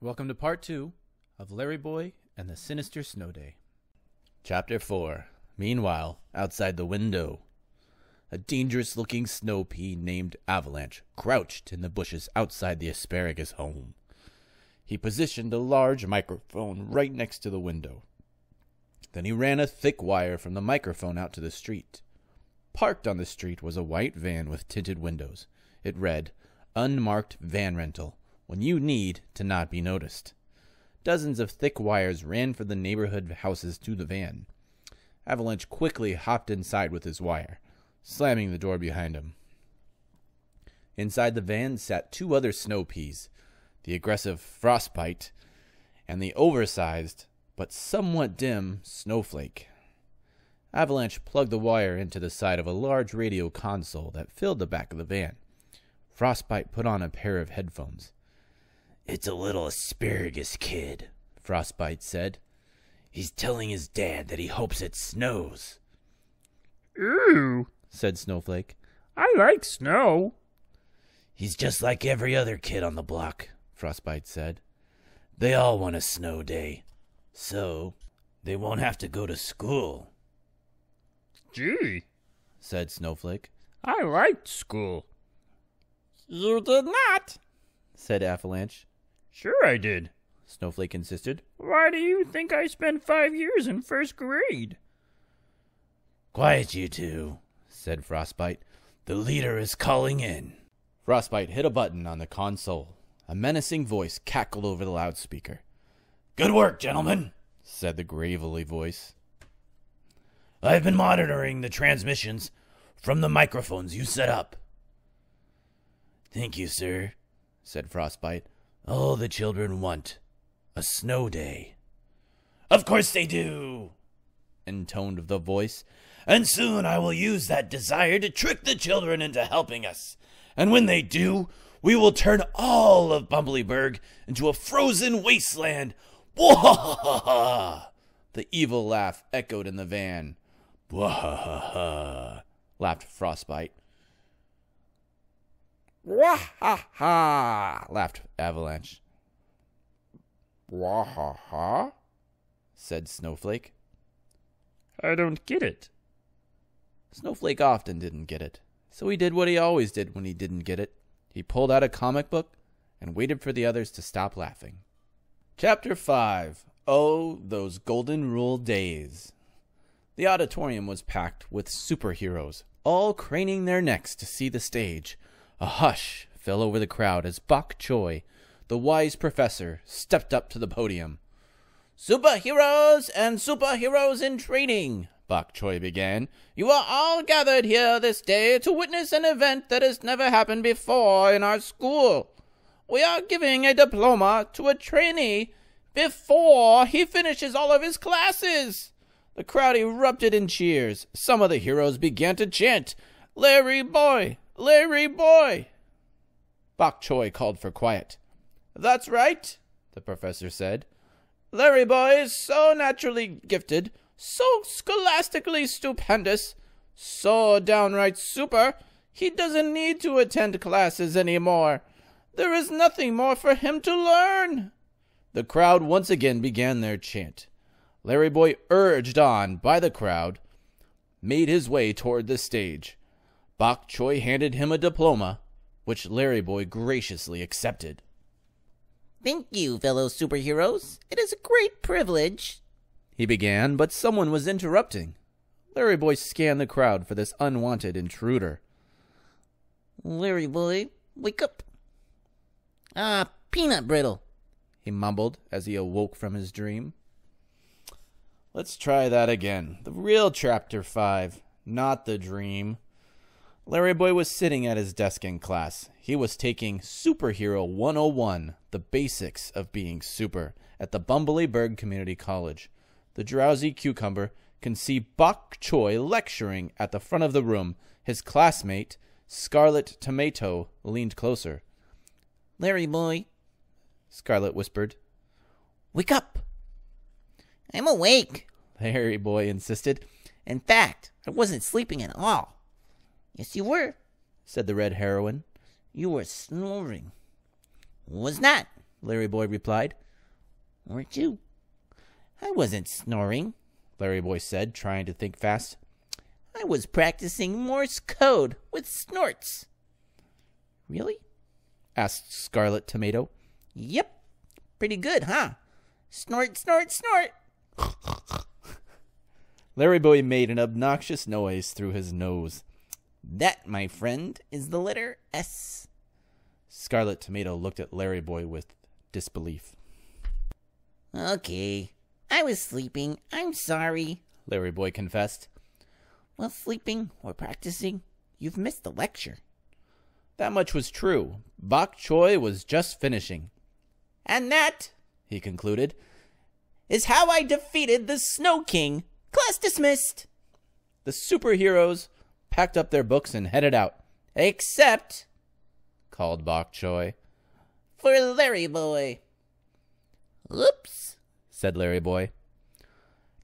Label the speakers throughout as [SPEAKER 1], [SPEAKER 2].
[SPEAKER 1] Welcome to part 2 of LarryBoy and the Sinister Snow Day. Chapter 4. Meanwhile, outside the window, a dangerous-looking snow pea named Avalanche crouched in the bushes outside the asparagus home. He positioned a large microphone right next to the window. Then he ran a thick wire from the microphone out to the street. Parked on the street was a white van with tinted windows. It read, "Unmarked van rental. When you need to not be noticed." Dozens of thick wires ran from the neighborhood houses to the van. Avalanche quickly hopped inside with his wire, slamming the door behind him. Inside the van sat two other snow peas, the aggressive Frostbite and the oversized but somewhat dim Snowflake. Avalanche plugged the wire into the side of a large radio console that filled the back of the van. Frostbite put on a pair of headphones. "It's a little asparagus kid," Frostbite said. "He's telling his dad that he hopes it snows."
[SPEAKER 2] "Ooh," said Snowflake. "I like snow."
[SPEAKER 1] "He's just like every other kid on the block," Frostbite said. "They all want a snow day, so they won't have to go to school."
[SPEAKER 2] "Gee,"
[SPEAKER 1] said Snowflake.
[SPEAKER 2] "I liked school." "You did not,"
[SPEAKER 1] said Avalanche.
[SPEAKER 2] "Sure I did,"
[SPEAKER 1] Snowflake insisted.
[SPEAKER 2] "Why do you think I spent 5 years in first grade?"
[SPEAKER 1] "Quiet, you two," said Frostbite. "The leader is calling in." Frostbite hit a button on the console. A menacing voice cackled over the loudspeaker. "Good work, gentlemen," said the gravelly voice. "I've been monitoring the transmissions from the microphones you set up." "Thank you, sir," said Frostbite. "All the children want a snow day." "Of course they do," intoned the voice. "And soon I will use that desire to trick the children into helping us. And when they do, we will turn all of Bumbleberg into a frozen wasteland." "Bwahaha!" The evil laugh echoed in the van. "Bwahaha!" laughed Frostbite. "Wah-ha-ha!" laughed Avalanche.
[SPEAKER 2] "Wah-ha-ha?"
[SPEAKER 1] said Snowflake.
[SPEAKER 2] "I don't get it."
[SPEAKER 1] Snowflake often didn't get it, so he did what he always did when he didn't get it. He pulled out a comic book and waited for the others to stop laughing. Chapter 5. Oh, those Golden Rule Days. The auditorium was packed with superheroes, all craning their necks to see the stage. A hush fell over the crowd as Bok Choy, the wise professor, stepped up to the podium. "Superheroes and superheroes in training," Bok Choy began. "You are all gathered here this day to witness an event that has never happened before in our school. We are giving a diploma to a trainee before he finishes all of his classes." The crowd erupted in cheers. Some of the heroes began to chant, "LarryBoy! LarryBoy!" Bok Choy called for quiet. "That's right," the professor said. "LarryBoy is so naturally gifted, so scholastically stupendous, so downright super, he doesn't need to attend classes anymore. There is nothing more for him to learn." The crowd once again began their chant. LarryBoy, urged on by the crowd, made his way toward the stage. Bok Choy handed him a diploma, which LarryBoy graciously accepted.
[SPEAKER 3] "Thank you, fellow superheroes. It is a great privilege,"
[SPEAKER 1] he began, but someone was interrupting. LarryBoy scanned the crowd for this unwanted intruder.
[SPEAKER 3] "LarryBoy, wake up." Peanut brittle,"
[SPEAKER 1] he mumbled as he awoke from his dream. Let's try that again. The real Chapter 5, not the dream. LarryBoy was sitting at his desk in class. He was taking Superhero 101, the basics of being super, at the Bumbleberg Community College. The drowsy cucumber can see Bok Choy lecturing at the front of the room. His classmate, Scarlet Tomato, leaned closer.
[SPEAKER 3] "LarryBoy,"
[SPEAKER 1] Scarlet whispered.
[SPEAKER 3] "wake up." "I'm awake,"
[SPEAKER 1] LarryBoy insisted.
[SPEAKER 3] "In fact, I wasn't sleeping at all." "Yes, you were,"
[SPEAKER 1] said the red heroine.
[SPEAKER 3] "You were snoring." "Was not,"
[SPEAKER 1] LarryBoy replied.
[SPEAKER 3] Weren't you? I wasn't snoring,
[SPEAKER 1] LarryBoy said, trying to think fast.
[SPEAKER 3] I was practicing Morse code with snorts.
[SPEAKER 1] Really? Asked Scarlet Tomato.
[SPEAKER 3] Yep. Pretty good, huh? Snort, snort, snort.
[SPEAKER 1] LarryBoy made an obnoxious noise through his nose.
[SPEAKER 3] That, my friend, is the letter S.
[SPEAKER 1] Scarlet Tomato looked at LarryBoy with disbelief.
[SPEAKER 3] Okay. I was sleeping. I'm sorry,
[SPEAKER 1] LarryBoy confessed.
[SPEAKER 3] While sleeping or practicing, you've missed the lecture.
[SPEAKER 1] That much was true. Bok Choy was just finishing.
[SPEAKER 3] And that, he concluded, is how I defeated the Snow King. Class dismissed.
[SPEAKER 1] The superheroes packed up their books and headed out.
[SPEAKER 3] Except,
[SPEAKER 1] called Bok Choy,
[SPEAKER 3] for LarryBoy. Oops,
[SPEAKER 1] said LarryBoy.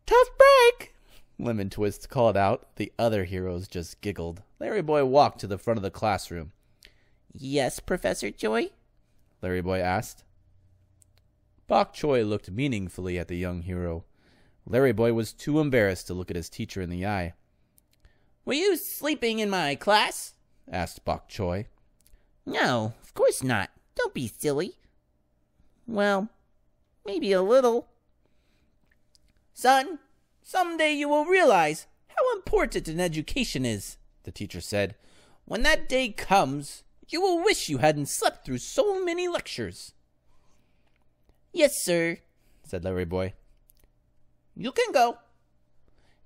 [SPEAKER 3] Tough break,
[SPEAKER 1] Lemon Twist called out. The other heroes just giggled. LarryBoy walked to the front of the classroom.
[SPEAKER 3] Yes, Professor Joy?
[SPEAKER 1] LarryBoy asked. Bok Choy looked meaningfully at the young hero. LarryBoy was too embarrassed to look at his teacher in the eye.
[SPEAKER 3] Were you sleeping in my class?
[SPEAKER 1] Asked Bok Choy.
[SPEAKER 3] No, of course not. Don't be silly. Well, maybe a little. Son, someday you will realize how important an education is, the teacher said. When that day comes, you will wish you hadn't slept through so many lectures. Yes, sir, said LarryBoy. You can go.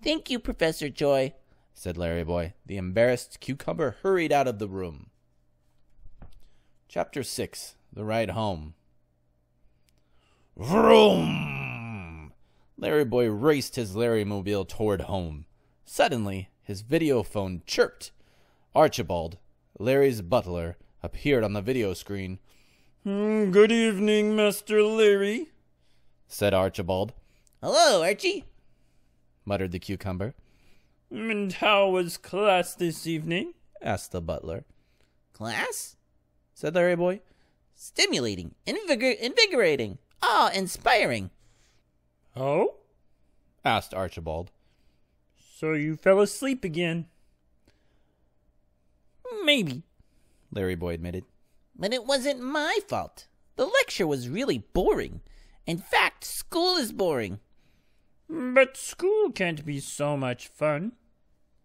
[SPEAKER 3] Thank you, Professor Joy,
[SPEAKER 1] said LarryBoy. The embarrassed cucumber hurried out of the room. Chapter 6. The Ride Home. Vroom! LarryBoy raced his Larrymobile toward home. Suddenly, his video phone chirped. Archibald, Larry's butler, appeared on the video screen.
[SPEAKER 2] Good evening, Master Larry,
[SPEAKER 1] said Archibald.
[SPEAKER 3] Hello, Archie,
[SPEAKER 1] muttered the cucumber.
[SPEAKER 2] And how was class this evening?
[SPEAKER 1] Asked the butler.
[SPEAKER 3] Class?
[SPEAKER 1] Said LarryBoy.
[SPEAKER 3] Stimulating, invigorating, awe-inspiring.
[SPEAKER 2] Oh?
[SPEAKER 1] Asked Archibald.
[SPEAKER 2] So you fell asleep again?
[SPEAKER 3] Maybe,
[SPEAKER 1] LarryBoy admitted.
[SPEAKER 3] But it wasn't my fault. The lecture was really boring. In fact, school is boring.
[SPEAKER 2] But school can't be so much fun,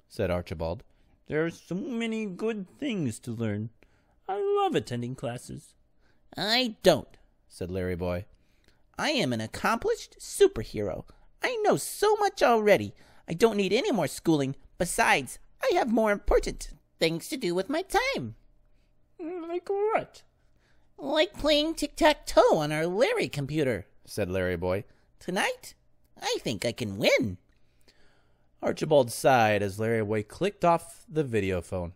[SPEAKER 1] said Archibald.
[SPEAKER 2] There are so many good things to learn. I love attending classes.
[SPEAKER 3] I don't,
[SPEAKER 1] said LarryBoy.
[SPEAKER 3] I am an accomplished superhero. I know so much already. I don't need any more schooling. Besides, I have more important things to do with my time.
[SPEAKER 2] Like what?
[SPEAKER 3] Like playing tic-tac-toe on our Larry computer,
[SPEAKER 1] said LarryBoy.
[SPEAKER 3] Tonight, I think I can win.
[SPEAKER 1] Archibald sighed as LarryBoy clicked off the video phone.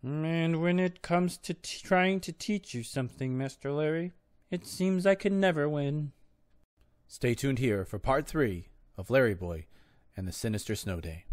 [SPEAKER 2] And when it comes to trying to teach you something, Master Larry, it seems I can never win.
[SPEAKER 1] Stay tuned here for part 3 of LarryBoy and the Sinister Snow Day.